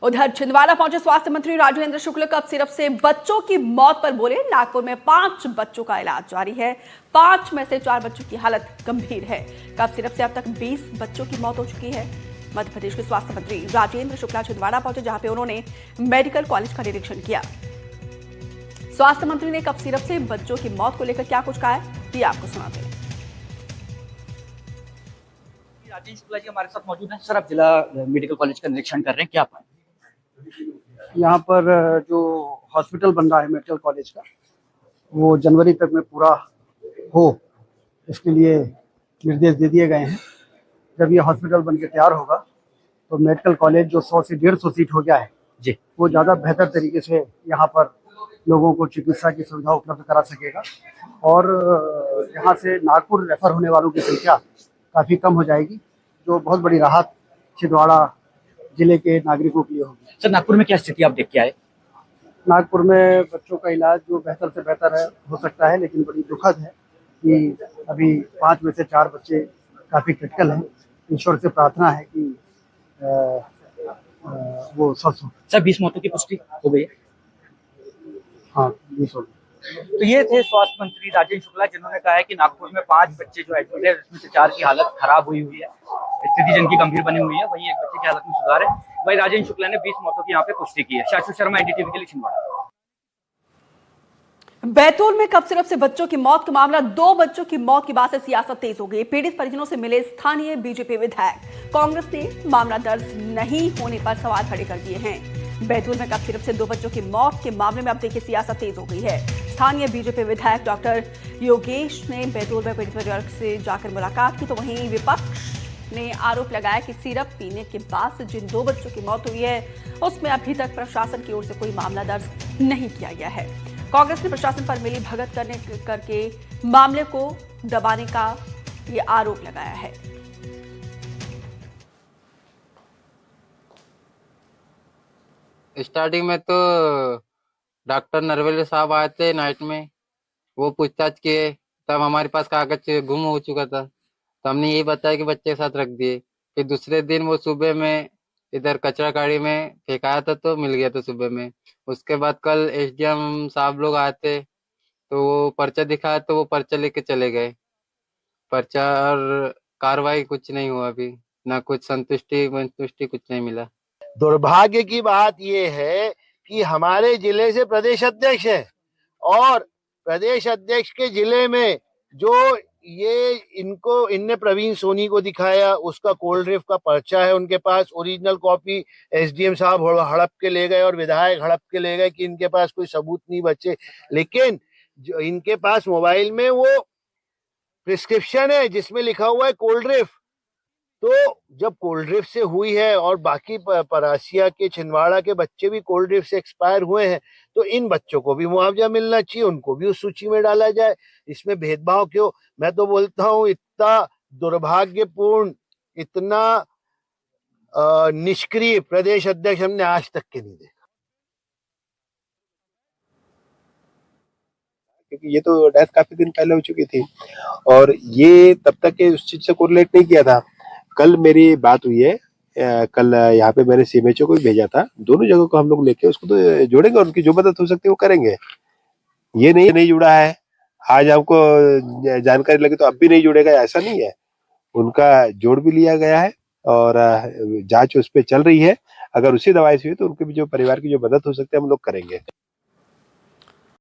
उधर छिंदवाड़ा पहुंचे स्वास्थ्य मंत्री राजेंद्र शुक्ल कफ सिरप से बच्चों की मौत पर बोले। नागपुर में 5 बच्चों का इलाज जारी है। 5 में से 4 बच्चों की हालत गंभीर है। कफ सिरप से अब तक 20 बच्चों की मौत हो चुकी है। मध्य प्रदेश के स्वास्थ्य मंत्री राजेंद्र शुक्ला छिंदवाड़ा पहुंचे, जहां पे उन्होंने मेडिकल कॉलेज का निरीक्षण किया। स्वास्थ्य मंत्री ने कफ सिरप से बच्चों की मौत को लेकर क्या कुछ कहा है, ये आपको सुनाते हैं। राजेंद्र शुक्ला जी हमारे साथ मौजूद हैं। सर, आप जिला मेडिकल कॉलेज का निरीक्षण कर रहे हैं, क्या पाए? यहाँ पर जो हॉस्पिटल बन रहा है मेडिकल कॉलेज का, वो जनवरी तक में पूरा हो, इसके लिए निर्देश दे दिए गए हैं। जब ये हॉस्पिटल बन के तैयार होगा तो मेडिकल कॉलेज जो 100 से 150 सीट हो गया है जी, वो ज़्यादा बेहतर तरीके से यहाँ पर लोगों को चिकित्सा की सुविधा उपलब्ध करा सकेगा और यहाँ से नागपुर रेफर होने वालों की संख्या काफ़ी कम हो जाएगी, जो बहुत बड़ी राहत छिंदवाड़ा जिले के नागरिकों के लिए होगी। सर, नागपुर में क्या स्थिति आप देख के आए? नागपुर में बच्चों का इलाज जो बेहतर से बेहतर है हो सकता है, लेकिन बड़ी दुखद है कि अभी 5 में से 4 बच्चे काफ़ी क्रिटिकल हैं। ईश्वर से प्रार्थना है कि वो स्वस्थ हो। सर, 20 मौतों की पुष्टि हो गई है। हाँ, 20 हो गए। तो ये थे स्वास्थ्य मंत्री राजेंद्र शुक्ला, जिन्होंने कहा है कि नागपुर में 5 बच्चे जो एडमिट है, उसमें से 4 की हालत खराब हुई है, स्थिति जिनकी गंभीर बनी हुई है, वहीं एक बच्चे की हालत में सुधार है। वही राजेंद्र शुक्ला ने 20 मौतों की यहाँ पे पुष्टि की है। शाश्वत शर्मा, एनडीटीवी के लिए छिंदवाड़ा। बैतूल में कफ सिरप से बच्चों की मौत का मामला, 2 बच्चों की मौत के बाद से सियासत तेज हो गई। पीड़ित परिजनों से मिले स्थानीय बीजेपी विधायक। कांग्रेस ने मामला दर्ज नहीं होने पर सवाल खड़े कर दिए हैं। बैतूल में कफ सिरप से 2 बच्चों की मौत के मामले में अब देखिए सियासत तेज हो गई है। स्थानीय बीजेपी विधायक डॉक्टर योगेश ने बैतूल में पीड़ित परिवार से जाकर मुलाकात की, तो वहीं विपक्ष ने आरोप लगाया कि सिरप पीने के बाद से जिन 2 बच्चों की मौत हुई है, उसमें अभी तक प्रशासन की ओर से कोई मामला दर्ज नहीं किया गया है। कांग्रेस ने प्रशासन पर मिली भगत करके मामले को दबाने का ये आरोप लगाया है। स्टार्टिंग में तो डॉक्टर नरवले साहब आए थे नाइट में, वो पूछताछ किए, तब हमारे पास कागज गुम हो चुका था, तो हमने यही बताया कि बच्चे के साथ रख दिए। फिर दूसरे दिन वो सुबह में इधर कचरा गाड़ी में फेंकाया था, तो मिल गया था सुबह में। उसके बाद कल एसडीएम साहब लोग आए थे, तो वो पर्चा दिखाया, तो वो पर्चा लेके चले गए। पर्चा और कार्रवाई कुछ नहीं हुआ अभी, ना कुछ संतुष्टि कुछ नहीं मिला। दुर्भाग्य की बात यह है कि हमारे जिले से प्रदेश अध्यक्ष है और प्रदेश अध्यक्ष के जिले में जो ये इनने प्रवीण सोनी को दिखाया, उसका कोल्ड ड्रिफ्ट का पर्चा है उनके पास, ओरिजिनल कॉपी एसडीएम साहब हड़प के ले गए और विधायक हड़प के ले गए कि इनके पास कोई सबूत नहीं बचे। लेकिन जो इनके पास मोबाइल में वो प्रिस्क्रिप्शन है जिसमें लिखा हुआ है कोल्ड ड्रिफ्ट। तो जब कोल्ड ड्रिफ्ट से हुई है और बाकी परासिया के छिंदवाड़ा के बच्चे भी कोल्ड ड्रिफ्ट से एक्सपायर हुए हैं, तो इन बच्चों को भी मुआवजा मिलना चाहिए, उनको भी उस सूची में डाला जाए। इसमें भेदभाव क्यों? मैं तो बोलता हूँ इतना दुर्भाग्यपूर्ण, इतना निष्क्रिय प्रदेश अध्यक्ष हमने आज तक के नहीं देखा। क्योंकि ये तो डेथ काफी दिन पहले हो चुकी थी और ये तब तक के उस चीज से कोरिलेट नहीं किया था। कल मेरी बात हुई है, कल यहाँ पे मैंने सीएमएचओ को भी भेजा था, दोनों जगह को हम लोग लेके उसको तो जोड़ेंगे और उनकी जो मदद हो सकती है वो करेंगे। ये नहीं जुड़ा है, आज आपको जानकारी लगी तो अब भी नहीं जुड़ेगा, ऐसा नहीं है। उनका जोड़ भी लिया गया है और जांच उस पर चल रही है। अगर उसी दवाई से हुई तो उनके भी जो परिवार की जो मदद हो सकती है हम लोग करेंगे।